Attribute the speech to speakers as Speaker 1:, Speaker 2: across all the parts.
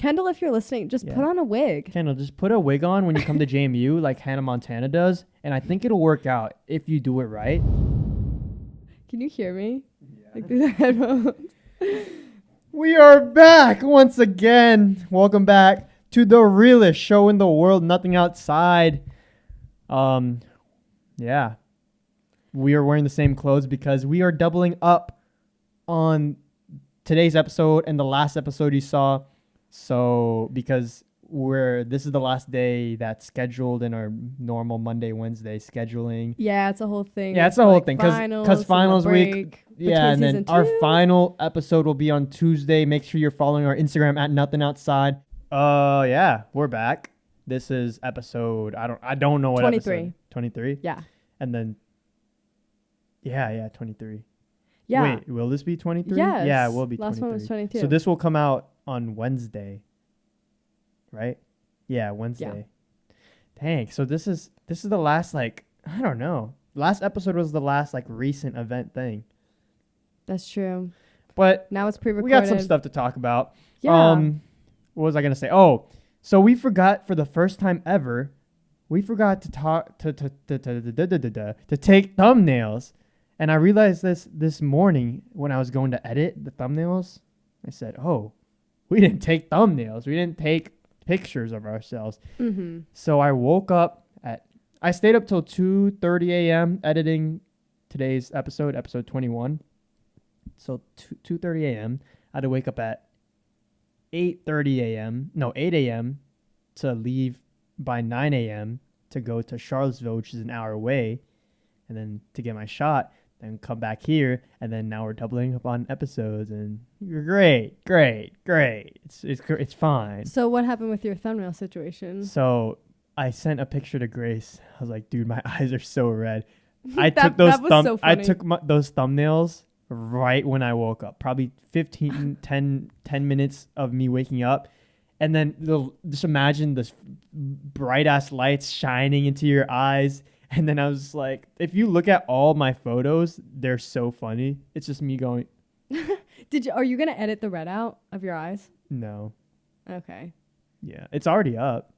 Speaker 1: Kendall, if you're listening, just put on a wig.
Speaker 2: Kendall, just put a wig on when you come to JMU like Hannah Montana does, and I think it'll work out if you do it right.
Speaker 1: Can you hear me? Yeah. Like through the headphones.
Speaker 2: We are back once again. Welcome back to the realest show in the world, nothing outside. Yeah. We are wearing the same clothes because we are doubling up on today's episode and the last episode you saw. So because this is the last day that's scheduled in our normal Monday, Wednesday scheduling.
Speaker 1: Yeah, it's a whole thing.
Speaker 2: Yeah, it's a whole thing because finals week. Yeah, and then our final episode will be on Tuesday. Make sure you're following our Instagram at Nothing Outside. Yeah, we're back. This is episode I don't know what
Speaker 1: 23.
Speaker 2: Episode. 23?
Speaker 1: Yeah.
Speaker 2: And then 23.
Speaker 1: Yeah.
Speaker 2: Wait, will this be 23?
Speaker 1: Yes.
Speaker 2: Yeah, it will be 23.
Speaker 1: Last one was 22.
Speaker 2: So this will come out on Wednesday. Right? Yeah, Wednesday. Yeah. Dang. So this is the last I don't know. Last episode was the last recent event thing.
Speaker 1: That's true.
Speaker 2: But
Speaker 1: now it's pre-recorded.
Speaker 2: We got some stuff to talk about.
Speaker 1: Yeah.
Speaker 2: What was I gonna say? Oh, so we forgot for the first time ever, we forgot to take thumbnails. And I realized this morning when I was going to edit the thumbnails. I said, "Oh, we didn't take thumbnails. We didn't take pictures of ourselves."
Speaker 1: Mm-hmm.
Speaker 2: So I woke up I stayed up till 2:30 a.m. editing today's episode 21. So 2:30 a.m. I had to wake up at 8:30 a.m. No, 8 a.m. to leave by 9 a.m. to go to Charlottesville, which is an hour away, and then to get my shot. Then come back here, and then now we're doubling up on episodes, and you're great. It's fine.
Speaker 1: So what happened with your thumbnail situation?
Speaker 2: So I sent a picture to Grace. I was like, "Dude, my eyes are so red." I took those those thumbnails right when I woke up. Probably 10 minutes of me waking up, and then just imagine this bright ass lights shining into your eyes. And then I was like, if you look at all my photos, they're so funny. It's just me going.
Speaker 1: Are you going to edit the red out of your eyes?
Speaker 2: No.
Speaker 1: Okay.
Speaker 2: Yeah. It's already up.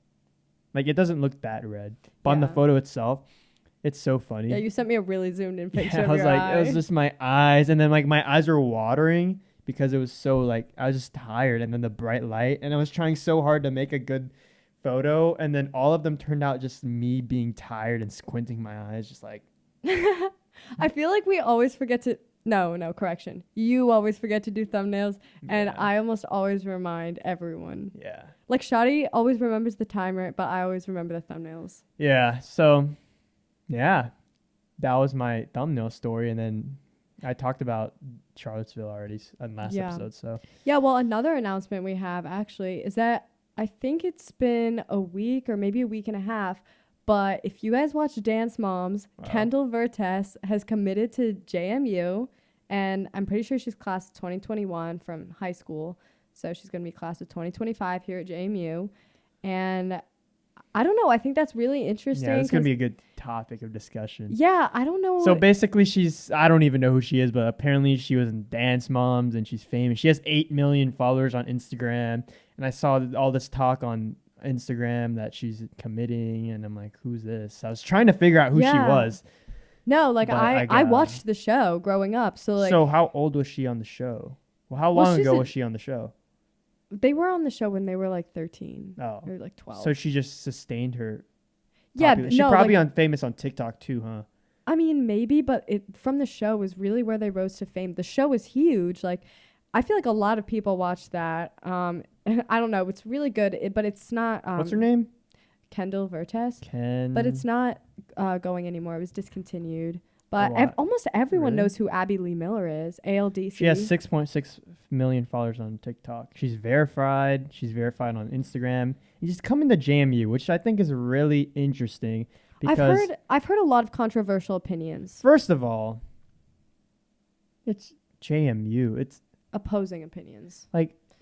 Speaker 2: It doesn't look that red. But on the photo itself, it's so funny.
Speaker 1: Yeah, you sent me a really zoomed in picture of
Speaker 2: I was
Speaker 1: your
Speaker 2: like,
Speaker 1: eye.
Speaker 2: It was just my eyes. And then my eyes were watering because it was so I was just tired. And then the bright light. And I was trying so hard to make a good photo, and then all of them turned out just me being tired and squinting my eyes, just
Speaker 1: I feel like we always forget to. No, correction. You always forget to do thumbnails, and I almost always remind everyone.
Speaker 2: Yeah.
Speaker 1: Shadi always remembers the timer, but I always remember the thumbnails.
Speaker 2: Yeah. So, yeah, that was my thumbnail story, and then I talked about Charlottesville already on last episode. So.
Speaker 1: Yeah. Well, another announcement we have actually is that. I think it's been a week or maybe a week and a half, but if you guys watch Dance Moms, Kendall Vertes has committed to JMU, and I'm pretty sure she's class of 2021 from high school, so she's going to be class of 2025 here at JMU, and I don't know, I think that's really interesting.
Speaker 2: Yeah, it's going to be a good topic of discussion.
Speaker 1: Yeah, I don't know.
Speaker 2: So basically I don't even know who she is, but apparently she was in Dance Moms and she's famous. She has 8 million followers on Instagram. And I saw all this talk on Instagram that she's committing, and I'm like, who's this? I was trying to figure out who she was.
Speaker 1: No, I watched the show growing up. So
Speaker 2: how old was she on the show? Well, how long ago was she on the show?
Speaker 1: They were on the show when they were 13 or 12.
Speaker 2: So she just sustained her.
Speaker 1: Yeah,
Speaker 2: she's probably famous on TikTok too, huh?
Speaker 1: I mean, maybe, but from the show was really where they rose to fame. The show was huge. I feel like a lot of people watch that. I don't know. It's really good, but it's not.
Speaker 2: What's her name?
Speaker 1: Kendall Vertes. But it's not going anymore. It was discontinued. But almost everyone knows who Abby Lee Miller is. ALDC.
Speaker 2: She has 6.6 million followers on TikTok. She's verified. She's verified on Instagram. And she's coming to JMU, which I think is really interesting. Because
Speaker 1: I've heard a lot of controversial opinions.
Speaker 2: First of all, it's JMU. It's
Speaker 1: opposing opinions.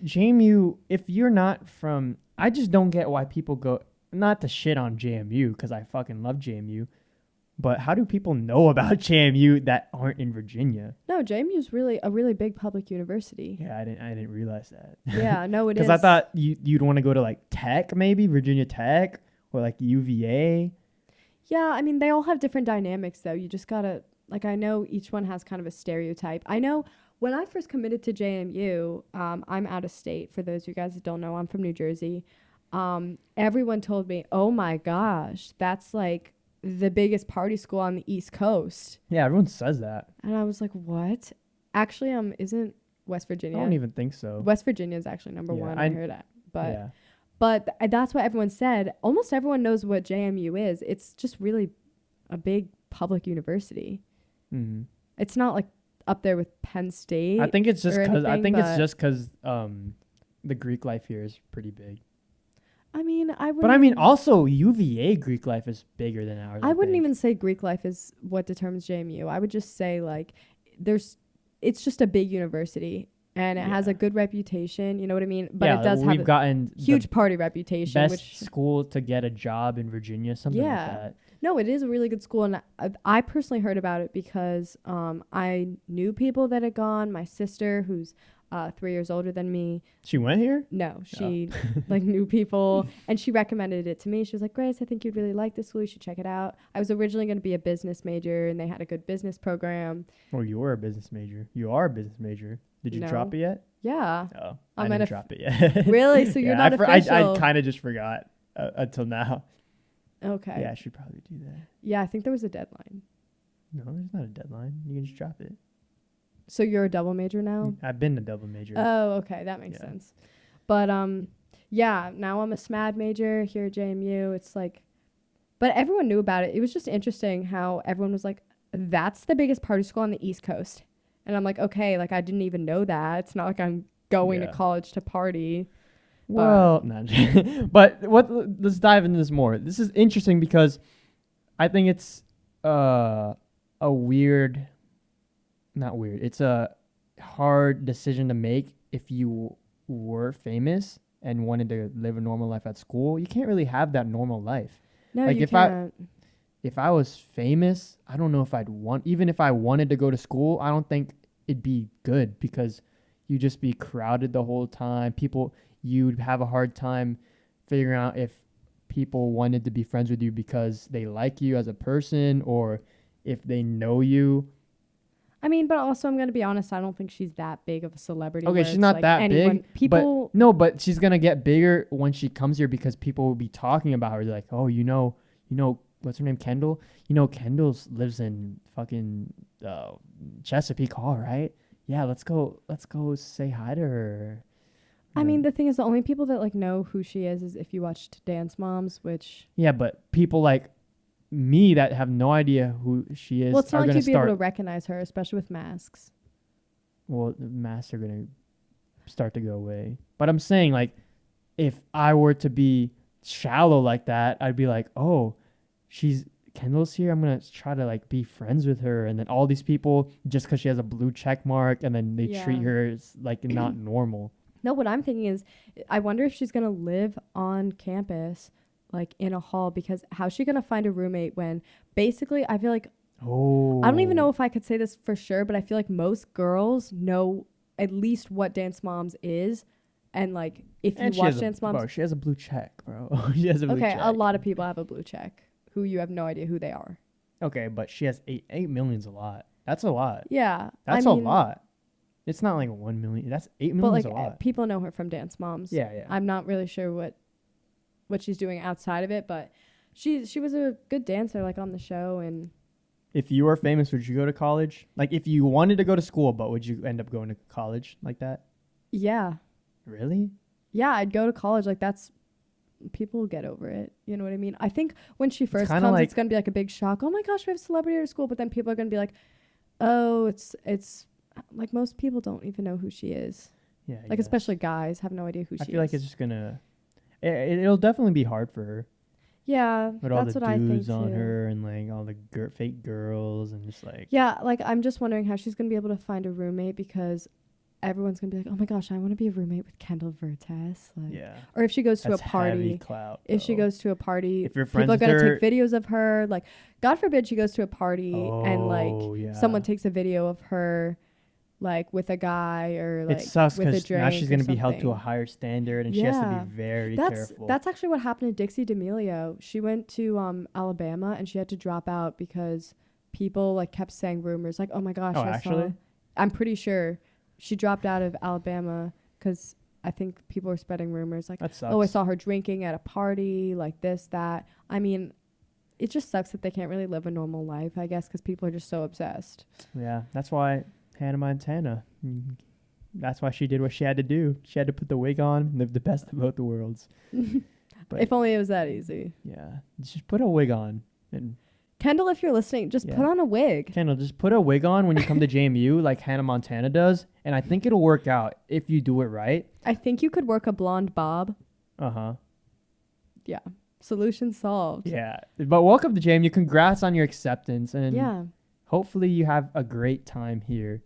Speaker 2: JMU, if you're not from, I just don't get why people go, not to shit on JMU because I fucking love JMU, But how do people know about JMU that aren't in Virginia?
Speaker 1: No, JMU is really a really big public university.
Speaker 2: Yeah, I didn't realize that.
Speaker 1: Yeah, no, it is.
Speaker 2: Because I thought you'd want to go to like Tech, maybe Virginia Tech or like UVA.
Speaker 1: Yeah, I mean, they all have different dynamics, though. You just gotta, like, I know each one has kind of a stereotype. I know when I first committed to JMU, I'm out of state. For those of you guys that don't know, I'm from New Jersey. Everyone told me, oh my gosh, that's like the biggest party school on the East Coast.
Speaker 2: Yeah, everyone says that.
Speaker 1: And I was like, what? Actually, isn't West Virginia?
Speaker 2: I don't even think so.
Speaker 1: West Virginia is actually number one. I heard that. But
Speaker 2: yeah.
Speaker 1: But that's what everyone said. Almost everyone knows what JMU is. It's just really a big public university.
Speaker 2: Mm-hmm.
Speaker 1: It's not like up there with Penn State.
Speaker 2: I think it's just because the Greek life here is pretty big.
Speaker 1: I mean,
Speaker 2: also UVA Greek life is bigger than ours.
Speaker 1: I wouldn't even say Greek life is what determines JMU. I would just say like it's just a big university. And it has a good reputation, you know what I mean? But it does have
Speaker 2: gotten
Speaker 1: huge party reputation.
Speaker 2: Best school to get a job in Virginia, something like that.
Speaker 1: No, it is a really good school. And I personally heard about it because I knew people that had gone. My sister, who's 3 years older than me.
Speaker 2: She went here?
Speaker 1: No, she like knew people. And she recommended it to me. She was like, Grace, I think you'd really like this school. You should check it out. I was originally going to be a business major, and they had a good business program.
Speaker 2: Oh, you were a business major. You are a business major. Did you drop it yet?
Speaker 1: Yeah.
Speaker 2: Oh, I didn't drop it yet.
Speaker 1: Really? So you're not official?
Speaker 2: I kind of just forgot until now.
Speaker 1: Okay.
Speaker 2: Yeah, I should probably do that.
Speaker 1: Yeah, I think there was a deadline.
Speaker 2: No, there's not a deadline. You can just drop it.
Speaker 1: So you're a double major now?
Speaker 2: I've been a double major.
Speaker 1: Oh, okay. That makes sense. But, yeah, now I'm a SMAD major here at JMU. It's like, but everyone knew about it. It was just interesting how everyone was like, that's the biggest party school on the East Coast. And I'm like, okay, like I didn't even know that. It's not like I'm going to college to party.
Speaker 2: Well, but let's dive into this more. This is interesting because I think it's not weird. It's a hard decision to make if you were famous and wanted to live a normal life at school. You can't really have that normal life.
Speaker 1: No,
Speaker 2: like
Speaker 1: you can't.
Speaker 2: If I was famous, I don't know if even if I wanted to go to school, I don't think it'd be good because you'd just be crowded the whole time. You'd have a hard time figuring out if people wanted to be friends with you because they like you as a person or if they know you.
Speaker 1: I mean, but also I'm going to be honest, I don't think she's that big of a celebrity.
Speaker 2: Okay, she's not like that big. But she's going to get bigger when she comes here because people will be talking about her. They're like, oh, you know, what's her name? Kendall? You know, Kendall lives in fucking Chesapeake Hall, right? Yeah, let's go say hi to her.
Speaker 1: I mean, the thing is, the only people that like know who she is if you watched Dance Moms, which...
Speaker 2: Yeah, but people like me that have no idea who she is.
Speaker 1: Well, it's not like you'd be able to recognize her, especially with masks.
Speaker 2: Well, the masks are going to start to go away. But I'm saying, like, if I were to be shallow like that, I'd be like, oh, Kendall's here. I'm going to try to, like, be friends with her. And then all these people, just because she has a blue check mark, and then they treat her as, like, not normal.
Speaker 1: No, what I'm thinking is, I wonder if she's going to live on campus, like in a hall, because how's she going to find a roommate when basically I feel like, I don't even know if I could say this for sure, but I feel like most girls know at least what Dance Moms is. And like, if you watch Dance Moms.
Speaker 2: Bro, she has a blue check, bro. She has a blue check.
Speaker 1: Okay, a lot of people have a blue check who you have no idea who they are.
Speaker 2: Okay, but she has 8 million's a lot. That's a lot.
Speaker 1: Yeah.
Speaker 2: That's a lot. It's not like 1 million. That's 8 million is a lot.
Speaker 1: People know her from Dance Moms.
Speaker 2: Yeah.
Speaker 1: I'm not really sure what she's doing outside of it, but she was a good dancer, like on the show. And
Speaker 2: if you were famous, would you go to college? Like if you wanted to go to school, but would you end up going to college like that?
Speaker 1: Yeah.
Speaker 2: Really?
Speaker 1: Yeah, I'd go to college. Like people will get over it. You know what I mean? I think when she first comes, it's going to be like a big shock. Oh my gosh, we have a celebrity at our school. But then people are going to be like, oh, it's like most people don't even know who she is.
Speaker 2: Yeah.
Speaker 1: Like especially guys have no idea who she is.
Speaker 2: I feel like it's just going to, it'll definitely be hard for her.
Speaker 1: Yeah,
Speaker 2: with
Speaker 1: that's what I think. All the dudes
Speaker 2: on her and like all the fake girls and just like.
Speaker 1: Yeah, like I'm just wondering how she's going to be able to find a roommate because everyone's gonna be like, oh my gosh, I want to be a roommate with Kendall Vertes. Like,
Speaker 2: Yeah.
Speaker 1: or if she goes to
Speaker 2: That's
Speaker 1: a party,
Speaker 2: heavy clout,
Speaker 1: if she
Speaker 2: bro.
Speaker 1: goes to a party,
Speaker 2: If you're friends
Speaker 1: people are
Speaker 2: with
Speaker 1: gonna
Speaker 2: her,
Speaker 1: take videos of her. Like, God forbid she goes to a party and
Speaker 2: oh
Speaker 1: like
Speaker 2: yeah,
Speaker 1: someone takes a video of her, like with a guy or like
Speaker 2: it sucks
Speaker 1: with a
Speaker 2: because
Speaker 1: drink.
Speaker 2: now she's
Speaker 1: or
Speaker 2: gonna be held to a
Speaker 1: something.
Speaker 2: higher standard, and she has to
Speaker 1: Yeah.
Speaker 2: be very
Speaker 1: That's
Speaker 2: careful.
Speaker 1: that's actually what happened to Dixie D'Amelio. She went to Alabama and she had to drop out because people like kept saying rumors like, oh my gosh,
Speaker 2: Oh,
Speaker 1: I
Speaker 2: actually?
Speaker 1: saw. I'm pretty sure she dropped out of Alabama because I think people were spreading rumors like,
Speaker 2: That sucks.
Speaker 1: oh, I saw her drinking at a party, like this, that. I mean, it just sucks that they can't really live a normal life, I guess, because people are just so obsessed.
Speaker 2: Yeah, that's why Hannah Montana. That's why she did what she had to do. She had to put the wig on, and live the best of both the worlds. But
Speaker 1: If only it was that easy.
Speaker 2: yeah, just put a wig on. And
Speaker 1: Kendall, if you're listening, just put on a wig.
Speaker 2: Kendall, just put a wig on when you come to JMU, like Hannah Montana does, and I think it'll work out if you do it right.
Speaker 1: I think you could work a blonde bob.
Speaker 2: Uh-huh.
Speaker 1: Yeah. Solution solved.
Speaker 2: Yeah. But welcome to JMU. Congrats on your acceptance, and
Speaker 1: Yeah.
Speaker 2: hopefully you have a great time here.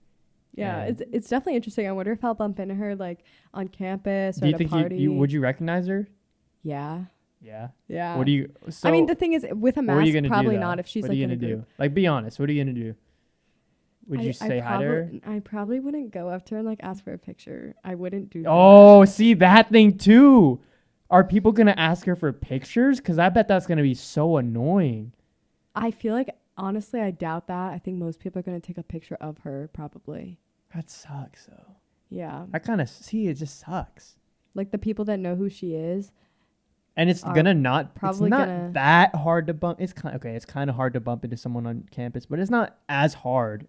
Speaker 1: Yeah.
Speaker 2: And
Speaker 1: It's definitely interesting. I wonder if I'll bump into her like on campus
Speaker 2: do
Speaker 1: or
Speaker 2: you
Speaker 1: at a
Speaker 2: think
Speaker 1: party.
Speaker 2: you would you recognize her?
Speaker 1: Yeah.
Speaker 2: Yeah.
Speaker 1: Yeah.
Speaker 2: What do you? So
Speaker 1: I mean, the thing is, with a
Speaker 2: what are you
Speaker 1: mask,
Speaker 2: gonna
Speaker 1: probably
Speaker 2: do,
Speaker 1: not
Speaker 2: though?
Speaker 1: if she's
Speaker 2: what
Speaker 1: like
Speaker 2: are you
Speaker 1: in a
Speaker 2: gonna
Speaker 1: group.
Speaker 2: do? Like, be honest. What are you gonna do? Would you say hi to her?
Speaker 1: I probably wouldn't go up to her and like ask for a picture. I wouldn't do that.
Speaker 2: Oh, see that thing too. Are people gonna ask her for pictures? Because I bet that's gonna be so annoying.
Speaker 1: I feel like, honestly, I doubt that. I think most people are going to take a picture of her, probably.
Speaker 2: That sucks though.
Speaker 1: Yeah.
Speaker 2: I kind of see it. Just sucks.
Speaker 1: Like the people that know who she is.
Speaker 2: And it's
Speaker 1: Are
Speaker 2: gonna not.
Speaker 1: probably
Speaker 2: It's not
Speaker 1: gonna-
Speaker 2: that hard to bump. It's kind okay. It's kind of hard to bump into someone on campus, but it's not as hard,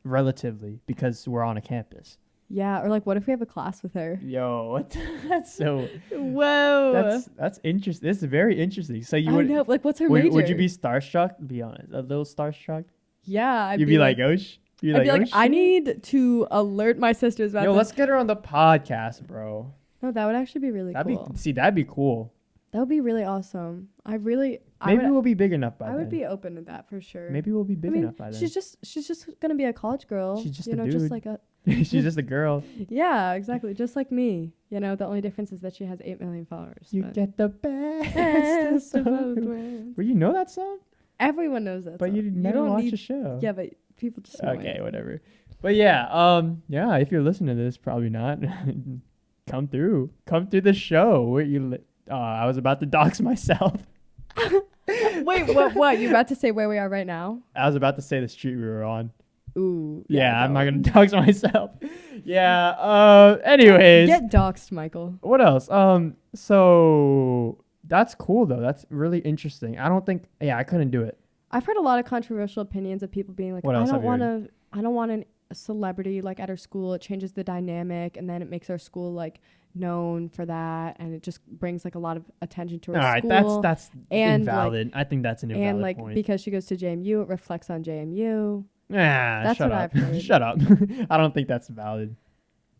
Speaker 2: relatively, because we're on a campus.
Speaker 1: Yeah. Or like, what if we have a class with her?
Speaker 2: Yo, what? That's so.
Speaker 1: Whoa.
Speaker 2: That's interesting. This is very interesting. So you
Speaker 1: I
Speaker 2: would
Speaker 1: know. Like, what's her
Speaker 2: would
Speaker 1: major?
Speaker 2: you be starstruck? Be honest, a little starstruck.
Speaker 1: Yeah.
Speaker 2: You'd be like, oh,
Speaker 1: I'd be like,
Speaker 2: oh,
Speaker 1: I
Speaker 2: shit."
Speaker 1: need to alert my sisters about
Speaker 2: Yo,
Speaker 1: this.
Speaker 2: let's get her on the podcast, bro.
Speaker 1: No, that would actually be really
Speaker 2: That'd
Speaker 1: cool.
Speaker 2: that'd be cool.
Speaker 1: That would be really awesome.
Speaker 2: Maybe we'll be big enough by
Speaker 1: I
Speaker 2: then.
Speaker 1: would be open to that for sure.
Speaker 2: Maybe we'll be big enough by then.
Speaker 1: she's just gonna be a college girl.
Speaker 2: She's just
Speaker 1: you
Speaker 2: a
Speaker 1: know,
Speaker 2: dude.
Speaker 1: just like a
Speaker 2: She's just a girl.
Speaker 1: yeah, exactly, just like me. You know, the only difference is that she has 8 million followers.
Speaker 2: You
Speaker 1: but-
Speaker 2: get the best
Speaker 1: Best
Speaker 2: of
Speaker 1: of both
Speaker 2: both.
Speaker 1: worlds.
Speaker 2: Well, you know that song,
Speaker 1: Everyone knows that.
Speaker 2: but
Speaker 1: song.
Speaker 2: you never
Speaker 1: don't
Speaker 2: watched
Speaker 1: need,
Speaker 2: the show.
Speaker 1: Yeah, but people just know
Speaker 2: Okay,
Speaker 1: it.
Speaker 2: whatever. But yeah, yeah. If you're listening to this, probably not. Come through the show. Where you? I was about to dox myself.
Speaker 1: Wait, what? You about to say where we are right now?
Speaker 2: I was about to say the street we were on.
Speaker 1: Ooh.
Speaker 2: Yeah, I'm not
Speaker 1: don't.
Speaker 2: gonna dox myself. Yeah. Anyways,
Speaker 1: Get doxed, Michael.
Speaker 2: what else? So that's cool though. That's really interesting. I don't think. Yeah, I couldn't do it.
Speaker 1: I've heard a lot of controversial opinions of people being like,
Speaker 2: What
Speaker 1: I
Speaker 2: else
Speaker 1: don't
Speaker 2: have you
Speaker 1: want a celebrity like at our school. It changes the dynamic, and then it makes our school like known for that, and it just brings like a lot of attention to our
Speaker 2: All right,
Speaker 1: school.
Speaker 2: that's
Speaker 1: and, like-
Speaker 2: invalid. I think that's an invalid
Speaker 1: and like
Speaker 2: point.
Speaker 1: because she goes to JMU, it reflects on JMU.
Speaker 2: That's
Speaker 1: what
Speaker 2: shut up.
Speaker 1: I've heard.
Speaker 2: Shut up. I don't think that's valid.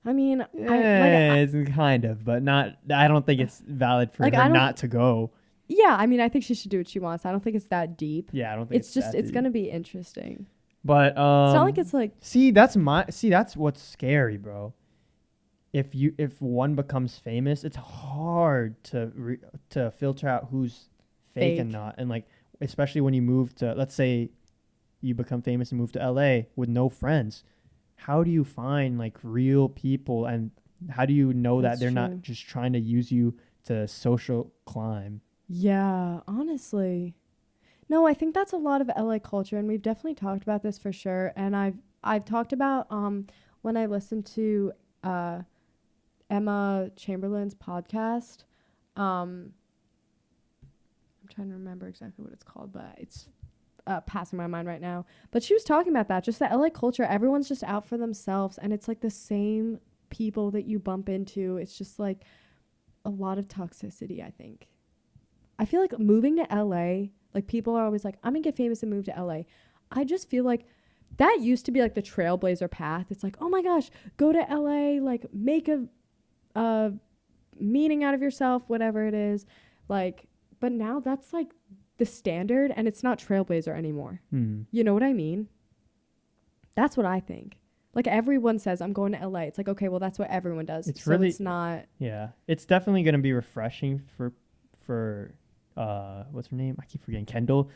Speaker 1: I mean,
Speaker 2: It's kind of, but not. I don't think it's valid for
Speaker 1: Like, I
Speaker 2: her
Speaker 1: don't-
Speaker 2: not to go.
Speaker 1: yeah, I mean, I think she should do what she wants. I don't think it's that deep.
Speaker 2: Yeah, I don't think
Speaker 1: It's just
Speaker 2: that
Speaker 1: it's
Speaker 2: deep.
Speaker 1: gonna be interesting.
Speaker 2: But
Speaker 1: It's not like it's like
Speaker 2: that's what's scary, bro. If one becomes famous, it's hard to filter out who's fake and
Speaker 1: Fake.
Speaker 2: not, and like especially when you move to, let's say, you become famous and move to LA with no friends. How do you find like real people, and how do you know that
Speaker 1: That's
Speaker 2: they're
Speaker 1: true.
Speaker 2: not just trying to use you to social climb?
Speaker 1: yeah, honestly. No, I think that's a lot of LA culture, and we've definitely talked about this for sure. And I've talked about when I listened to Emma Chamberlain's podcast. I'm trying to remember exactly what it's called, but it's passing my mind right now. But she was talking about that, just the LA culture. Everyone's just out for themselves, and it's like the same people that you bump into. It's just like a lot of toxicity, I think. I feel like moving to LA, like people are always like, I'm gonna get famous and move to LA. I just feel like that used to be like the trailblazer path. It's like, oh my gosh, go to LA, like make a meaning out of yourself, whatever it is. Like, but now that's like the standard, and it's not trailblazer anymore. You know what I mean? That's what I think. Like everyone says, I'm going to LA. It's like, okay, well, that's what everyone does.
Speaker 2: It's
Speaker 1: so
Speaker 2: really,
Speaker 1: it's not.
Speaker 2: yeah, it's definitely going to be refreshing for what's her name? I keep forgetting. Kendall.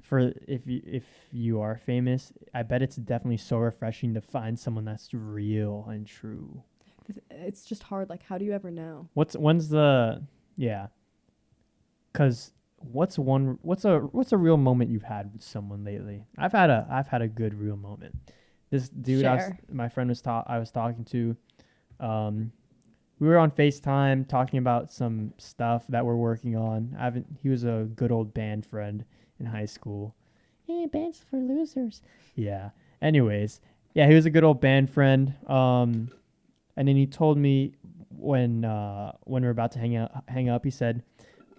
Speaker 2: For if you are famous, I bet it's definitely so refreshing to find someone that's real and true.
Speaker 1: It's just hard. Like, how do you ever know?
Speaker 2: When's the, yeah. Cause what's a real moment you've had with someone lately? I've had a good real moment. This dude my friend I was talking to, we were on FaceTime talking about some stuff that we're working on. He was a good old band friend in high school. Hey, band's for losers. Yeah. Anyways, yeah, he was a good old band friend. And then he told me when we were about to hang up, he said,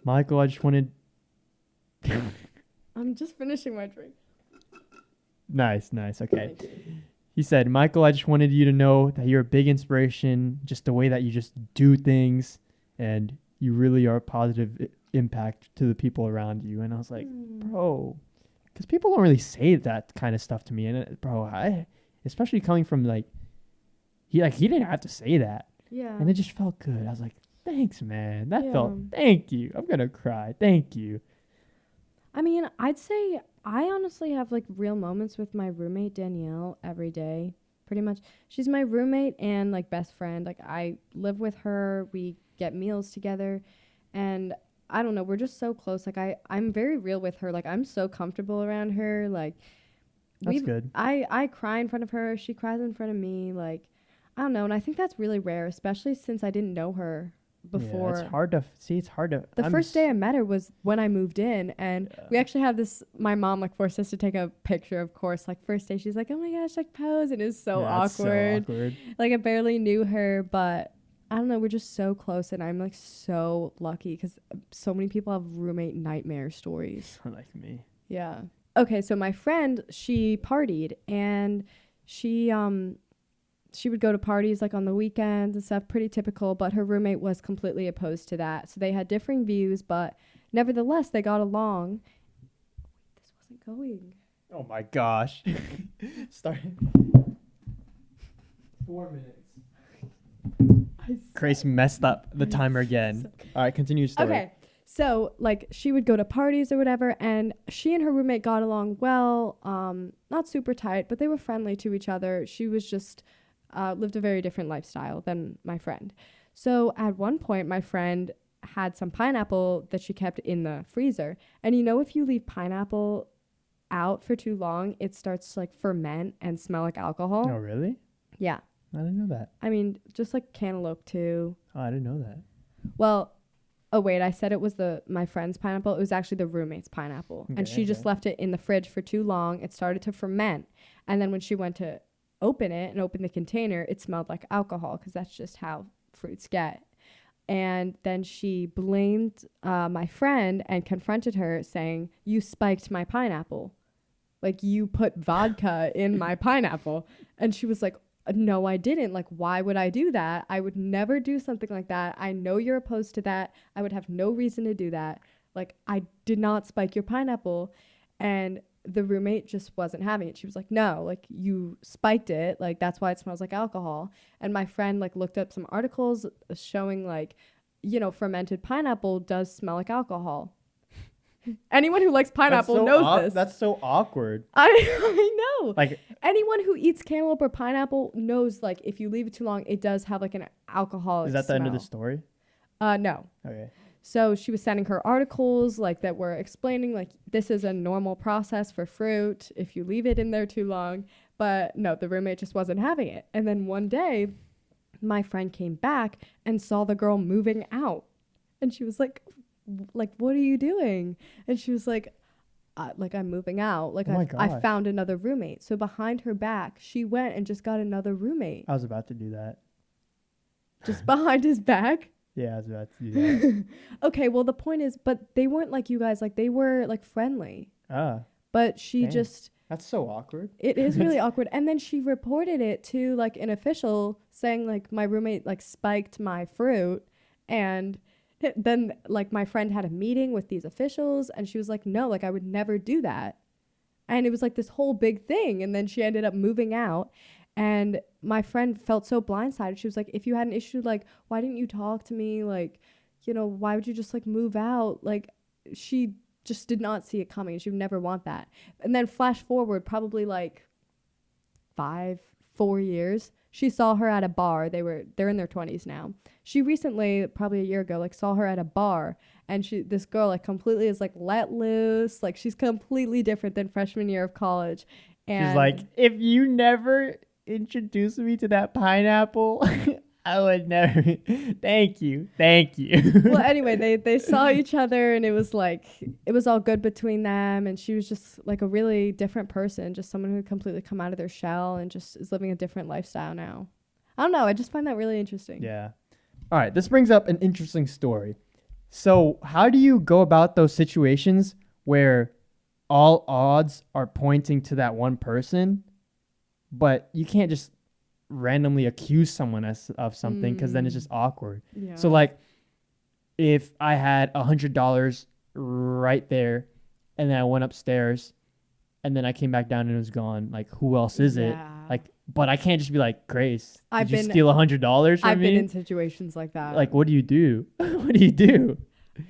Speaker 2: "Michael, I just wanted."
Speaker 1: I'm just finishing my drink.
Speaker 2: Nice. Okay. He said, "Michael, I just wanted you to know that you're a big inspiration, just the way that you just do things, and you really are a positive impact to the people around you." And I was like, bro, because people don't really say that kind of stuff to me. And bro, especially coming from he didn't have to say that.
Speaker 1: Yeah.
Speaker 2: And it just felt good. I was like, thanks, man. Thank you. I'm going to cry. Thank you.
Speaker 1: I mean, I'd say I honestly have like real moments with my roommate Danielle every day, pretty much. She's my roommate and like best friend. Like I live with her. We get meals together, and I don't know, we're just so close. Like I'm very real with her. Like I'm so comfortable around her. Like
Speaker 2: that's good.
Speaker 1: I cry in front of her. She cries in front of me. Like I don't know, and I think that's really rare, especially since I didn't know her before.
Speaker 2: Yeah, it's hard to see. It's hard to.
Speaker 1: The first day I met her was when I moved in, and we actually have this. My mom like forced us to take a picture. Of course, like first day, she's like, "Oh my gosh, like pose," and it was so awkward. Like I barely knew her, but I don't know. We're just so close, and I'm like so lucky because so many people have roommate nightmare stories.
Speaker 2: Like me.
Speaker 1: Yeah. Okay, so my friend, she partied, and she would go to parties like on the weekends and stuff, pretty typical, but her roommate was completely opposed to that. So they had differing views, but nevertheless, they got along. This wasn't going.
Speaker 2: Oh my gosh. Start. 4 minutes. Grace messed up the timer again. All right, continue your story.
Speaker 1: Okay. So like she would go to parties or whatever, and she and her roommate got along well, not super tight, but they were friendly to each other. She was just lived a very different lifestyle than my friend. So at one point, my friend had some pineapple that she kept in the freezer. And you know, if you leave pineapple out for too long, it starts to like ferment and smell like alcohol.
Speaker 2: Oh, really?
Speaker 1: Yeah.
Speaker 2: I didn't know that.
Speaker 1: I mean, just like cantaloupe too.
Speaker 2: Oh, I didn't know that.
Speaker 1: Well, oh wait, I said it was my friend's pineapple. It was actually the roommate's pineapple. Okay, and she just left it in the fridge for too long. It started to ferment. And then when she went to open it and open the container, it smelled like alcohol because that's just how fruits get. And then she blamed my friend and confronted her saying, "You spiked my pineapple. Like you put vodka in my pineapple." And she was like, "No, I didn't. Like, why would I do that? I would never do something like that. I know you're opposed to that. I would have no reason to do that. Like, I did not spike your pineapple." And the roommate just wasn't having it. She was like, "No, like you spiked it. Like that's why it smells like alcohol." And my friend like looked up some articles showing like, you know, fermented pineapple does smell like alcohol. Anyone who likes pineapple knows this.
Speaker 2: That's so awkward.
Speaker 1: I know.
Speaker 2: Like
Speaker 1: anyone who eats cantaloupe or pineapple knows like if you leave it too long, it does have like an alcoholic
Speaker 2: Is that the
Speaker 1: smell.
Speaker 2: end of the story?
Speaker 1: No.
Speaker 2: Okay.
Speaker 1: So she was sending her articles like that were explaining like this is a normal process for fruit if you leave it in there too long. But no, the roommate just wasn't having it. And then one day my friend came back and saw the girl moving out. And she was like, "What are you doing?" And she was like, "I'm moving out. Like I found another roommate." So behind her back, she went and just got another roommate.
Speaker 2: I was about to do that.
Speaker 1: Just behind his back?
Speaker 2: Yeah, I was about to do that.
Speaker 1: Okay, well the point is, but they weren't like you guys, like they were like friendly. But she just
Speaker 2: that's so awkward.
Speaker 1: It is really awkward. And then she reported it to like an official saying like my roommate like spiked my fruit. And then like my friend had a meeting with these officials and she was like, "No, like I would never do that." And it was like this whole big thing. And then she ended up moving out. And my friend felt so blindsided. She was like, if you had an issue, like, why didn't you talk to me? Like, you know, why would you just like move out? Like, she just did not see it coming. She would never want that. And then flash forward probably like 4 years. She saw her at a bar. They're in their 20s now. She recently, probably a year ago, like saw her at a bar, and this girl like completely is like let loose. Like she's completely different than freshman year of college. And
Speaker 2: she's like, if you never introduced me to that pineapple, I would never. Thank you.
Speaker 1: Well, anyway, they saw each other, and it was all good between them. And she was just like a really different person, just someone who had completely come out of their shell and just is living a different lifestyle now. I don't know. I just find that really interesting.
Speaker 2: Yeah. All right. This brings up an interesting story. So how do you go about those situations where all odds are pointing to that one person, but you can't just randomly accuse someone of something, because then it's just awkward.
Speaker 1: Yeah.
Speaker 2: So like if I had $100 right there and then I went upstairs and then I came back down and it was gone, like who else is it? Like, but I can't just be like, Grace, did you steal $100 from me?
Speaker 1: I've been in situations like that.
Speaker 2: Like, what do you do? What do you do?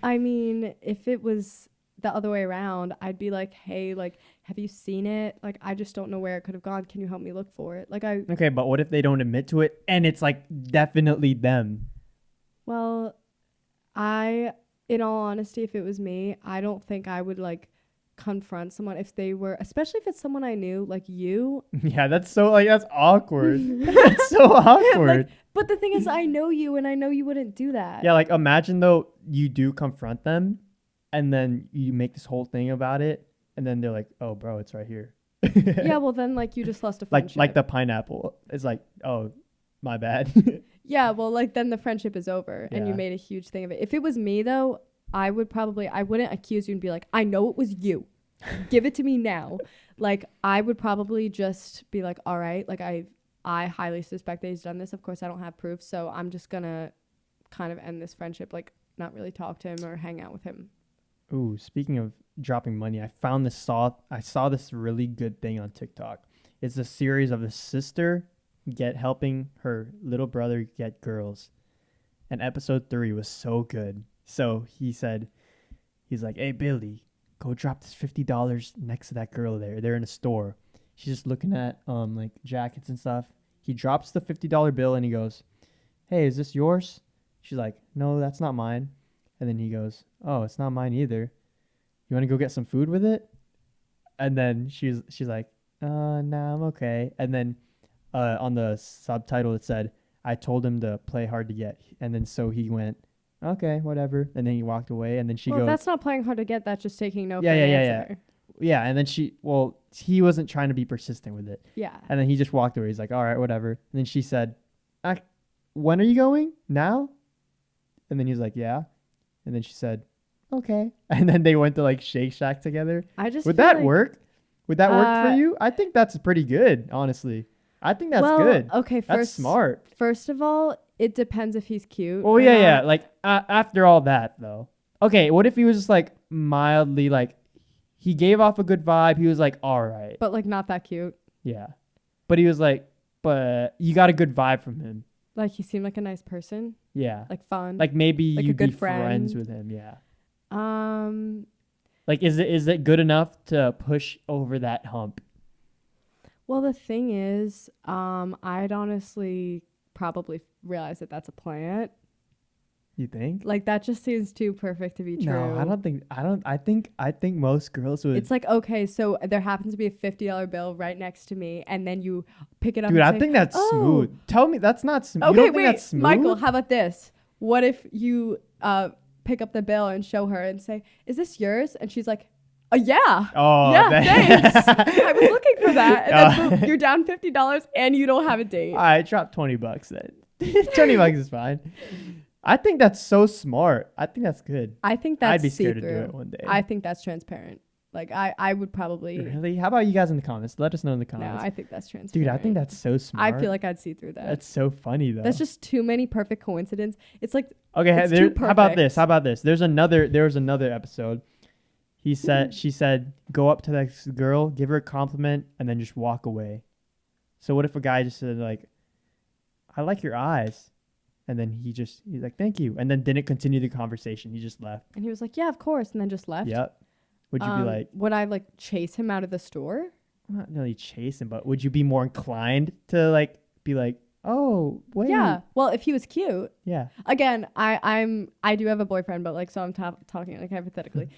Speaker 1: I mean, if it was the other way around, I'd be like, hey, like, have you seen it? Like, I just don't know where it could have gone. Can you help me look for it? Like,
Speaker 2: Okay, but what if they don't admit to it and it's like definitely them?
Speaker 1: Well, in all honesty, if it was me, I don't think I would like confront someone if they were, especially if it's someone I knew, like you.
Speaker 2: Yeah, that's awkward. That's so awkward.
Speaker 1: Like, but the thing is, I know you, and I know you wouldn't do that.
Speaker 2: Yeah, like imagine though you do confront them, and then you make this whole thing about it, and then they're like, "Oh, bro, it's right here."
Speaker 1: Yeah, well then, like, you just lost a friendship.
Speaker 2: Like the pineapple. It's like, oh, my bad.
Speaker 1: Yeah, well, like then the friendship is over, and you made a huge thing of it. If it was me though, I wouldn't accuse you and be like, I know it was you. Give it to me now. Like, I would probably just be like, all right, like I highly suspect that he's done this. Of course, I don't have proof, so I'm just gonna kind of end this friendship, like not really talk to him or hang out with him.
Speaker 2: Ooh, speaking of dropping money, I saw this really good thing on TikTok. It's a series of a sister helping her little brother get girls. And episode 3 was so good. So he's like, hey, Billy, go drop this $50 next to that girl there. They're in a store. She's just looking at like jackets and stuff. He drops the $50 bill and he goes, hey, is this yours? She's like, no, that's not mine. And then he goes, oh, it's not mine either. You want to go get some food with it? And then she's like, no, I'm okay. And then on the subtitle it said, I told him to play hard to get. And then so he went, okay, whatever. And then he walked away. And then she goes,
Speaker 1: that's not playing hard to get. That's just taking no for an answer.
Speaker 2: Yeah. And then he wasn't trying to be persistent with it.
Speaker 1: Yeah.
Speaker 2: And then he just walked away. He's like, all right, whatever. And then she said, when are you going? Now? And then he's like, yeah. And then she said, okay. And then they went to like Shake Shack together. Would that work? Would that work for you? I think that's pretty good, honestly. I think that's good.
Speaker 1: Okay,
Speaker 2: that's smart.
Speaker 1: First of all, it depends if he's cute.
Speaker 2: Oh, yeah. Like after all that, though. Okay, what if he was just like mildly like, he gave off a good vibe. He was like, all right.
Speaker 1: But like not that cute.
Speaker 2: Yeah. But he was like, but you got a good vibe from him.
Speaker 1: Like he seemed like a nice person.
Speaker 2: Yeah.
Speaker 1: Like fun.
Speaker 2: Like maybe
Speaker 1: like
Speaker 2: you'd be
Speaker 1: friend.
Speaker 2: Friends with him. Yeah.
Speaker 1: Like
Speaker 2: is it good enough to push over that hump?
Speaker 1: Well, the thing is, I'd honestly probably realize that that's a plant.
Speaker 2: You think?
Speaker 1: Like that just seems too perfect to be true.
Speaker 2: No, I think most girls would.
Speaker 1: It's like, okay, so there happens to be a $50 bill right next to me, and then you pick it up.
Speaker 2: Dude,
Speaker 1: and
Speaker 2: I
Speaker 1: say,
Speaker 2: think that's smooth. Tell me that's not smooth.
Speaker 1: Okay,
Speaker 2: you don't
Speaker 1: wait,
Speaker 2: think that's smooth?
Speaker 1: Michael, how about this? What if you pick up the bill and show her and say, "Is this yours?" And she's like, yeah. Oh, yeah, thanks. I was looking for that. And then boom, you're down $50 and you don't have a date.
Speaker 2: All right, drop $20 then. $20 is fine. I think that's so smart. I think that's good.
Speaker 1: I think that's
Speaker 2: I'd be scared
Speaker 1: see-through.
Speaker 2: to do it one day.
Speaker 1: I think that's transparent. Like I would probably.
Speaker 2: Really? How about you guys in the comments? Let us know in the comments.
Speaker 1: No, I think that's transparent.
Speaker 2: Dude, I think that's so smart.
Speaker 1: I feel like I'd see through that.
Speaker 2: That's so funny though.
Speaker 1: That's just too many perfect coincidences. It's like
Speaker 2: okay.
Speaker 1: It's too
Speaker 2: how about this? There was another episode. She said, go up to that girl, give her a compliment, and then just walk away. So what if a guy just said like, I like your eyes, and then he's like, thank you, and then didn't continue the conversation. He just left.
Speaker 1: And he was like, yeah, of course, and then just left.
Speaker 2: Yep. Would you be like,
Speaker 1: would I like chase him out of the store?
Speaker 2: not really chase him, but would you be more inclined to like be like, oh wait,
Speaker 1: Yeah. Well, if he was cute.
Speaker 2: yeah,
Speaker 1: Again, I do have a boyfriend, but like, so I'm talking like hypothetically.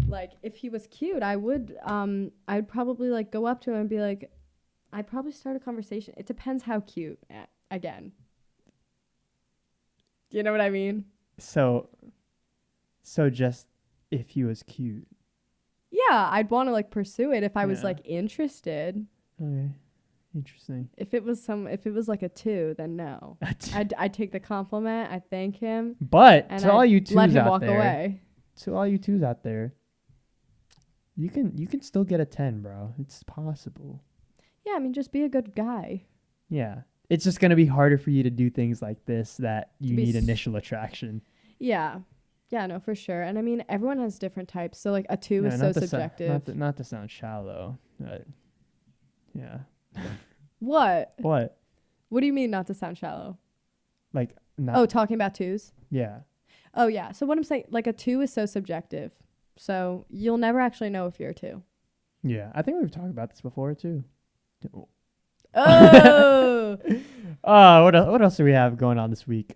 Speaker 1: Like, if he was cute, I'd probably like go up to him and be like, I'd probably start a conversation. It depends how cute. Again. Do you know what I mean?
Speaker 2: So just if he was cute.
Speaker 1: Yeah, I'd want to like pursue it if I was
Speaker 2: Yeah.
Speaker 1: like interested.
Speaker 2: Okay, interesting.
Speaker 1: If it was like a 2, then no. I'd take the compliment. I'd thank him.
Speaker 2: But
Speaker 1: And
Speaker 2: to all you
Speaker 1: let
Speaker 2: twos
Speaker 1: him
Speaker 2: out
Speaker 1: walk
Speaker 2: there,
Speaker 1: away.
Speaker 2: to all you twos out there, you can still get a 10, bro. It's possible.
Speaker 1: Yeah, I mean, just be a good guy.
Speaker 2: Yeah, it's just gonna be harder for you to do things like this that you
Speaker 1: be
Speaker 2: need
Speaker 1: s-
Speaker 2: initial attraction.
Speaker 1: Yeah. Yeah, no, for sure. And I mean, everyone has different types. So like a 2 is so
Speaker 2: not to
Speaker 1: subjective.
Speaker 2: not to sound shallow, but yeah.
Speaker 1: What?
Speaker 2: What?
Speaker 1: What do you mean not to sound shallow?
Speaker 2: Like not?
Speaker 1: Oh, talking about 2s?
Speaker 2: Yeah.
Speaker 1: Oh, yeah. So what I'm saying, like a 2 is so subjective. So you'll never actually know if you're a 2.
Speaker 2: Yeah. I think we've talked about this before too.
Speaker 1: Oh!
Speaker 2: What else do we have going on this week?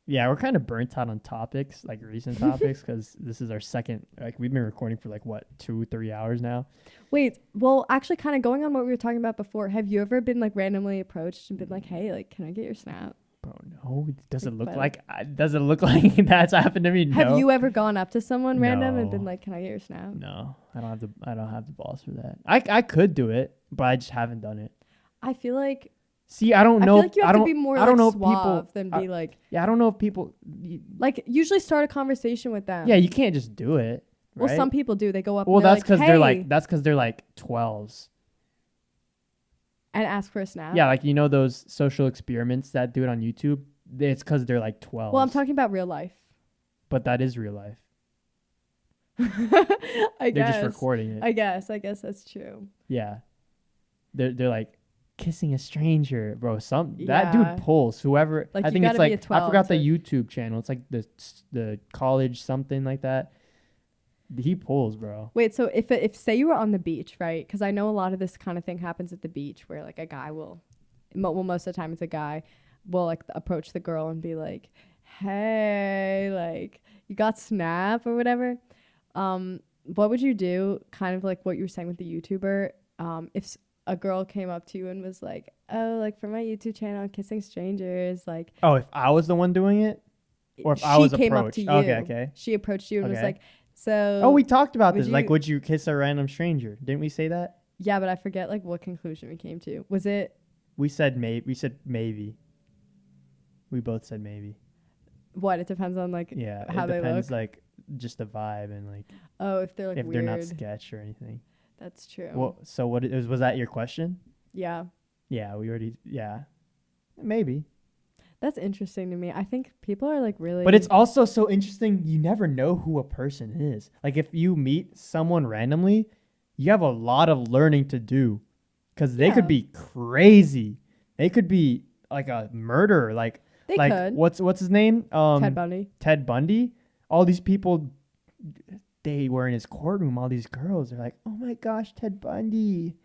Speaker 2: Yeah, we're kind of burnt out on topics, like recent topics, because this is our second. Like we've been recording for like what 2-3 hours now.
Speaker 1: Wait, well, actually, kind of going on what we were talking about before, have you ever been like randomly approached and been like, hey, like, can I get your snap?
Speaker 2: Bro, no, it doesn't look
Speaker 1: But-
Speaker 2: like that's happened to me. No.
Speaker 1: Have you ever gone up to someone random and
Speaker 2: No.
Speaker 1: been like, can I get your snap?
Speaker 2: No, I don't have the balls for that. I could do it, but I just haven't done it.
Speaker 1: I feel like
Speaker 2: See, I don't
Speaker 1: I
Speaker 2: know.
Speaker 1: feel like you have
Speaker 2: I
Speaker 1: to
Speaker 2: don't,
Speaker 1: be more
Speaker 2: I
Speaker 1: like
Speaker 2: don't know if
Speaker 1: suave
Speaker 2: people.
Speaker 1: than be like
Speaker 2: Yeah, I don't know if people.
Speaker 1: like usually start a conversation with them.
Speaker 2: Yeah, you can't just do it. Right?
Speaker 1: Well, some people do. They go up.
Speaker 2: Well,
Speaker 1: and they're
Speaker 2: that's because
Speaker 1: like,
Speaker 2: they're
Speaker 1: "Hey,"
Speaker 2: like 12s.
Speaker 1: and ask for a snap.
Speaker 2: Yeah, like you know those social experiments that do it on YouTube. It's because they're like 12.
Speaker 1: Well, I'm talking about real life.
Speaker 2: But that is real life.
Speaker 1: I
Speaker 2: They're
Speaker 1: guess.
Speaker 2: just recording it.
Speaker 1: I guess that's true.
Speaker 2: Yeah. They're like kissing a stranger, bro. That
Speaker 1: Yeah.
Speaker 2: dude pulls whoever.
Speaker 1: Like,
Speaker 2: I
Speaker 1: you
Speaker 2: think it's
Speaker 1: gotta be
Speaker 2: like
Speaker 1: a 12
Speaker 2: I forgot the
Speaker 1: to-
Speaker 2: YouTube channel. It's like the college something like that. He pulls, bro.
Speaker 1: Wait, so if say you were on the beach, right? Because I know a lot of this kind of thing happens at the beach, where like a guy will, well, most of the time it's a guy will like approach the girl and be like, "Hey, like you got snap or whatever." What would you do? Kind of like what you were saying with the YouTuber. If a girl came up to you and was like, "Oh, like for my YouTube channel, kissing strangers," like.
Speaker 2: Oh, if I was the one doing it, or if I was
Speaker 1: came
Speaker 2: approached.
Speaker 1: up to you.
Speaker 2: Okay.
Speaker 1: She approached you and was
Speaker 2: Okay.
Speaker 1: like, "So."
Speaker 2: Oh, we talked about
Speaker 1: would
Speaker 2: this. Like,
Speaker 1: you-
Speaker 2: would you kiss a random stranger? Didn't we say that?
Speaker 1: Yeah, but I forget like what conclusion we came to. Was it
Speaker 2: We said maybe. We said maybe. We both said maybe.
Speaker 1: what? It depends on like
Speaker 2: Yeah,
Speaker 1: how
Speaker 2: it
Speaker 1: they
Speaker 2: depends.
Speaker 1: look.
Speaker 2: Like just the vibe and like
Speaker 1: Oh, if they're like
Speaker 2: if
Speaker 1: weird.
Speaker 2: they're not sketch or anything.
Speaker 1: That's true.
Speaker 2: Well, so what was that your question?
Speaker 1: Yeah,
Speaker 2: Yeah, we already. Yeah, maybe.
Speaker 1: that's interesting to me. I think people are like really.
Speaker 2: But it's also so interesting. You never know who a person is. Like if you meet someone randomly, you have a lot of learning to do, because they could
Speaker 1: Yeah.
Speaker 2: be crazy. They could be like a murderer. Like
Speaker 1: they
Speaker 2: like
Speaker 1: could.
Speaker 2: what's his name?
Speaker 1: Ted Bundy.
Speaker 2: Ted Bundy. All these people, they were in his courtroom. All these girls, they're like, "Oh my gosh, Ted Bundy,"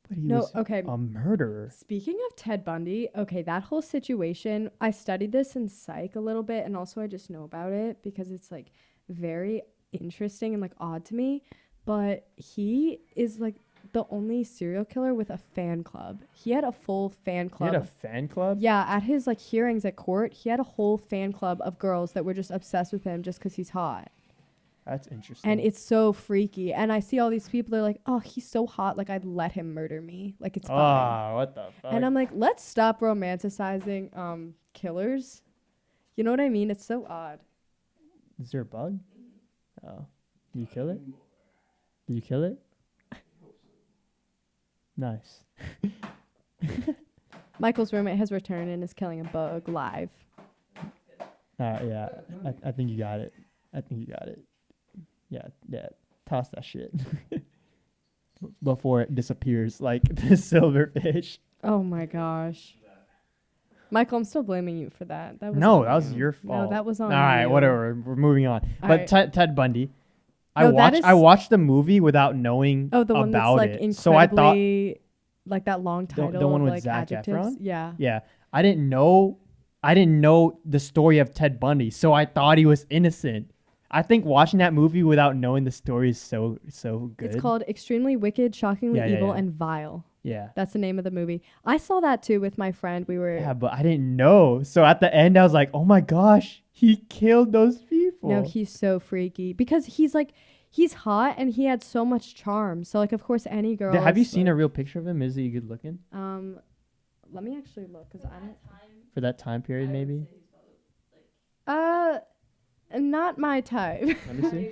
Speaker 2: but he
Speaker 1: No,
Speaker 2: was
Speaker 1: okay.
Speaker 2: a murderer.
Speaker 1: Speaking of Ted Bundy, okay, that whole situation, I studied this in psych a little bit, and also I just know about it because it's like very interesting and like odd to me. But he is like the only serial killer with a fan club. He had a full fan
Speaker 2: He
Speaker 1: club.
Speaker 2: had a fan club.
Speaker 1: Yeah, at his like hearings at court, he had a whole fan club of girls that were just obsessed with him just because he's hot.
Speaker 2: That's interesting.
Speaker 1: And it's so freaky. And I see all these people, they're like, "Oh, he's so hot, like I'd let him murder me. Like it's fine."
Speaker 2: Ah, what the fuck?
Speaker 1: And I'm like, let's stop romanticizing killers. You know what I mean? It's so odd.
Speaker 2: Is there a bug? Oh, did you kill it? Did you kill it? Nice.
Speaker 1: Michael's roommate has returned and is killing a bug live.
Speaker 2: Yeah, I think you got it. I think you got it. Yeah. Toss that shit. before it disappears like the silverfish.
Speaker 1: Oh my gosh. Michael, I'm still blaming you for that. That was
Speaker 2: No,
Speaker 1: on
Speaker 2: that was
Speaker 1: you.
Speaker 2: your fault.
Speaker 1: No, that was on
Speaker 2: All right,
Speaker 1: you.
Speaker 2: whatever. We're moving on.
Speaker 1: All
Speaker 2: But
Speaker 1: right.
Speaker 2: Ted Bundy,
Speaker 1: No, that
Speaker 2: I
Speaker 1: is-
Speaker 2: watched the movie without knowing
Speaker 1: Oh, the one that's
Speaker 2: about
Speaker 1: like
Speaker 2: it.
Speaker 1: incredibly,
Speaker 2: So I thought
Speaker 1: like that long title
Speaker 2: one
Speaker 1: of
Speaker 2: with
Speaker 1: like
Speaker 2: Zac
Speaker 1: adjectives.
Speaker 2: Efron?
Speaker 1: Yeah.
Speaker 2: yeah, I didn't know the story of Ted Bundy, so I thought he was innocent. I think watching that movie without knowing the story is so good.
Speaker 1: It's called Extremely Wicked, Shockingly
Speaker 2: Yeah, yeah,
Speaker 1: Evil,
Speaker 2: yeah.
Speaker 1: and Vile.
Speaker 2: Yeah.
Speaker 1: That's the name of the movie. I saw that too with my friend. We were
Speaker 2: Yeah, but I didn't know. So at the end I was like, "Oh my gosh, he killed those people."
Speaker 1: No, he's so freaky because he's hot and he had so much charm. So like of course any girl.
Speaker 2: Have you seen
Speaker 1: like,
Speaker 2: a real picture of him? Is he good looking?
Speaker 1: Let me actually look because I don't.
Speaker 2: For that time period, maybe?
Speaker 1: Not my type.
Speaker 2: Let me see.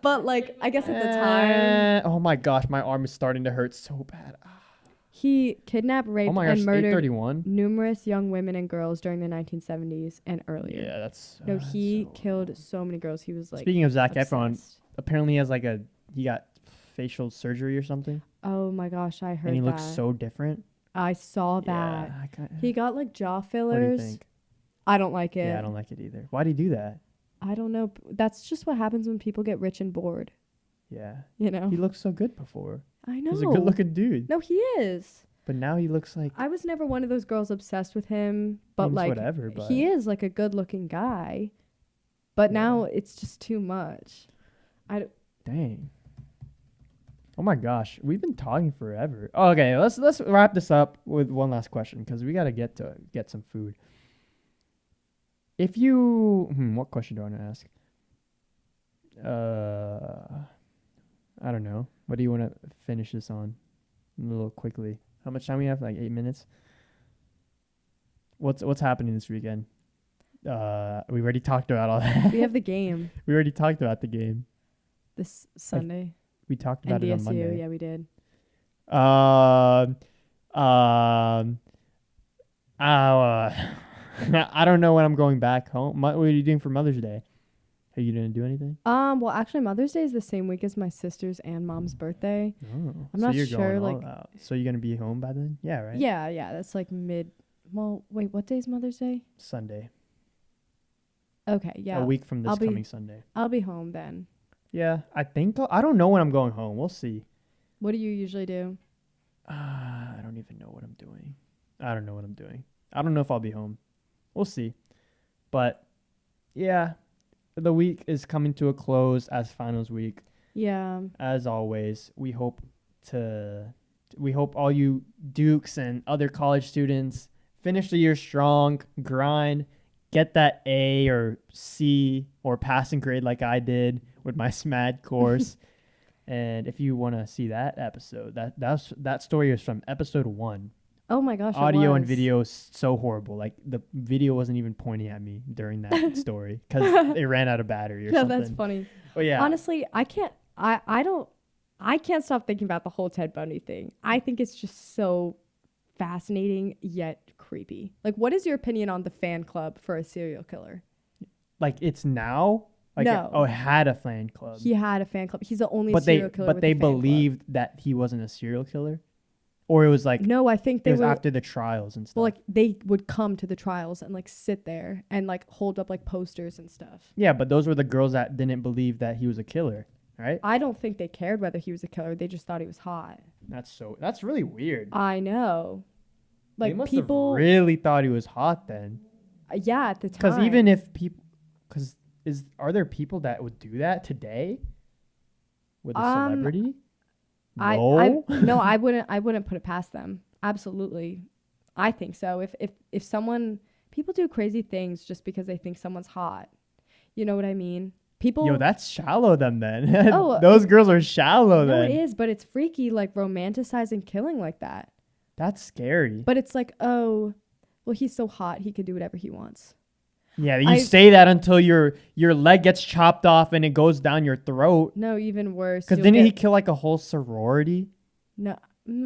Speaker 1: But like I guess at the time
Speaker 2: Oh my gosh, my arm is starting to hurt so bad.
Speaker 1: he kidnapped, raped,
Speaker 2: Oh my gosh,
Speaker 1: and murdered
Speaker 2: 831.
Speaker 1: numerous young women and girls during the 1970s and earlier.
Speaker 2: Yeah, that's
Speaker 1: No, he killed so many girls. He was like.
Speaker 2: Speaking of Zac Efron,
Speaker 1: obsessed.
Speaker 2: apparently he got facial surgery or something,
Speaker 1: Oh my gosh, I heard
Speaker 2: and he
Speaker 1: that.
Speaker 2: looks so different.
Speaker 1: I saw that. He got like jaw
Speaker 2: What do you
Speaker 1: fillers.
Speaker 2: think?
Speaker 1: I don't like it.
Speaker 2: Yeah, I don't like it either. Why'd he do that?
Speaker 1: I don't know. That's just what happens when people get rich and bored.
Speaker 2: Yeah,
Speaker 1: You know.
Speaker 2: he looked so good before.
Speaker 1: I know.
Speaker 2: He's a good-looking dude.
Speaker 1: No, he is.
Speaker 2: But now he looks like
Speaker 1: I was never one of those girls obsessed with him, but
Speaker 2: Seems
Speaker 1: like
Speaker 2: whatever, but-
Speaker 1: he is like a good-looking guy. But now it's just too much.
Speaker 2: dang. Oh my gosh, we've been talking forever. Oh, okay, let's wrap this up with one last question because we gotta get some food. If you, what question do I want to ask? I don't know. What do you want to finish this on? A little quickly. How much time we have? Like 8 minutes. What's happening this weekend? We already talked about all that.
Speaker 1: We have the game
Speaker 2: We already talked about the game.
Speaker 1: this Sunday.
Speaker 2: We talked about it on Monday.
Speaker 1: Yeah, we did.
Speaker 2: I don't know when I'm going back home. What are you doing for Mother's Day? Are you gonna do anything?
Speaker 1: Well, actually, Mother's Day is the same week as my sister's and mom's birthday.
Speaker 2: Oh,
Speaker 1: I'm
Speaker 2: so
Speaker 1: not
Speaker 2: you're
Speaker 1: sure,
Speaker 2: Going all
Speaker 1: like-
Speaker 2: out. So you're gonna be home by then? Yeah, right.
Speaker 1: Yeah, that's like Well, wait, what day is Mother's Day?
Speaker 2: Sunday.
Speaker 1: Okay, yeah.
Speaker 2: A week from this
Speaker 1: I'll be-
Speaker 2: coming Sunday.
Speaker 1: I'll be home then.
Speaker 2: Yeah, I think I don't know when I'm going home. We'll see.
Speaker 1: What do you usually do?
Speaker 2: I don't even know what I'm doing. I don't know what I'm doing. I don't know if I'll be home. We'll see. But yeah, the week is coming to a close as finals week.
Speaker 1: Yeah.
Speaker 2: As always, we hope all you Dukes and other college students finish the year strong, grind, get that A or C or passing grade like I did with my SMAD course. And if you want to see that episode, that story is from episode 1.
Speaker 1: Oh my gosh.
Speaker 2: Audio
Speaker 1: it
Speaker 2: and
Speaker 1: was.
Speaker 2: video is so horrible. Like the video wasn't even pointing at me during that story because it ran out of battery or
Speaker 1: No,
Speaker 2: something.
Speaker 1: that's funny.
Speaker 2: But yeah,
Speaker 1: Honestly, I can't stop thinking about the whole Ted Bundy thing. I think it's just so fascinating yet creepy. Like, what is your opinion on the fan club for a serial killer?
Speaker 2: like it's now. Like
Speaker 1: No.
Speaker 2: it had a fan club.
Speaker 1: He had a fan club. He's the only
Speaker 2: but
Speaker 1: serial killer.
Speaker 2: but
Speaker 1: with
Speaker 2: they
Speaker 1: a fan club.
Speaker 2: believed that he wasn't a serial killer, or it was like
Speaker 1: No, I think
Speaker 2: it
Speaker 1: they
Speaker 2: was
Speaker 1: were.
Speaker 2: after the trials and stuff.
Speaker 1: Well, like they would come to the trials and like sit there and like hold up like posters and stuff.
Speaker 2: yeah, but those were the girls that didn't believe that he was a killer, right?
Speaker 1: I don't think they cared whether he was a killer. They just thought he was hot.
Speaker 2: That's really weird.
Speaker 1: I know.
Speaker 2: They
Speaker 1: Like
Speaker 2: must
Speaker 1: people,
Speaker 2: have really thought he was hot then,
Speaker 1: yeah, at the time.
Speaker 2: because even if people, are there people that would do that today with a celebrity? No.
Speaker 1: No, I wouldn't put it past them. Absolutely. I think so. If someone, people do crazy things just because they think someone's hot. You know what I mean? People.
Speaker 2: Yo, that's shallow then.
Speaker 1: Oh,
Speaker 2: those girls are shallow
Speaker 1: no,
Speaker 2: then.
Speaker 1: it is, but it's freaky, like romanticizing killing like that.
Speaker 2: That's scary.
Speaker 1: But it's like, oh, well, he's so hot, he can do whatever he wants.
Speaker 2: Yeah, you say that until your leg gets chopped off and it goes down your throat.
Speaker 1: No, even worse.
Speaker 2: Because didn't he kill like a whole sorority?
Speaker 1: No,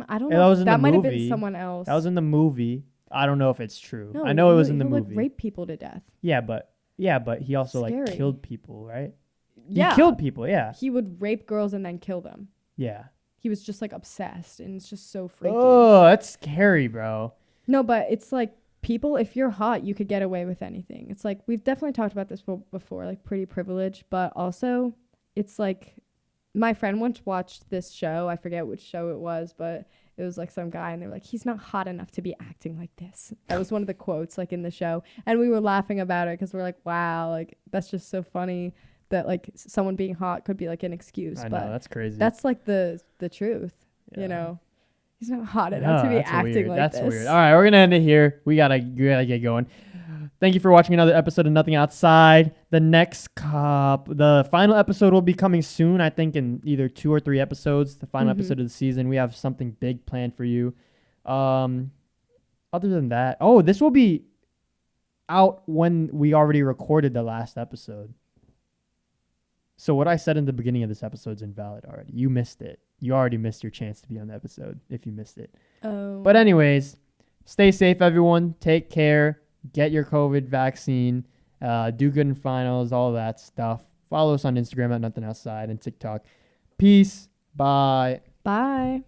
Speaker 1: I don't
Speaker 2: Yeah,
Speaker 1: know.
Speaker 2: that was in
Speaker 1: That
Speaker 2: the
Speaker 1: might have been
Speaker 2: movie.
Speaker 1: someone else.
Speaker 2: That was in the movie. I don't know if it's true.
Speaker 1: No,
Speaker 2: I know it was in the
Speaker 1: he'll, like,
Speaker 2: movie.
Speaker 1: rape people to death.
Speaker 2: Yeah, but he also like
Speaker 1: Scary.
Speaker 2: killed people, right?
Speaker 1: Yeah.
Speaker 2: He killed people. Yeah.
Speaker 1: He would rape girls and then kill them.
Speaker 2: Yeah.
Speaker 1: he was just like obsessed, and it's just so freaky.
Speaker 2: Oh, that's scary, bro.
Speaker 1: No, but it's like people, if you're hot, you could get away with anything. It's like we've definitely talked about this before, like pretty privilege, but also it's like my friend once watched this show. I forget which show it was, but it was like some guy, and they're like, he's not hot enough to be acting like this. That was one of the quotes like in the show, and we were laughing about it because we're like, wow, like that's just so funny that like someone being hot could be like an excuse.
Speaker 2: I
Speaker 1: but
Speaker 2: know, that's crazy.
Speaker 1: that's like the truth, you know. He's not hot enough to be acting
Speaker 2: weird.
Speaker 1: like
Speaker 2: that's
Speaker 1: this.
Speaker 2: Weird. All right, we're gonna end it here. We gotta get going. Thank you for watching another episode of Nothing Outside. The final episode will be coming soon. I think in either 2 or 3 episodes. The final episode of the season. We have something big planned for you. Other than that, this will be out when we already recorded the last episode. So what I said in the beginning of this episode is invalid already. You missed it. You already missed your chance to be on the episode if you missed it.
Speaker 1: Oh.
Speaker 2: But anyways, stay safe, everyone. Take care. Get your COVID vaccine. Do good in finals, all that stuff. Follow us on Instagram at Nothing Outside and TikTok. Peace. Bye.
Speaker 1: Bye.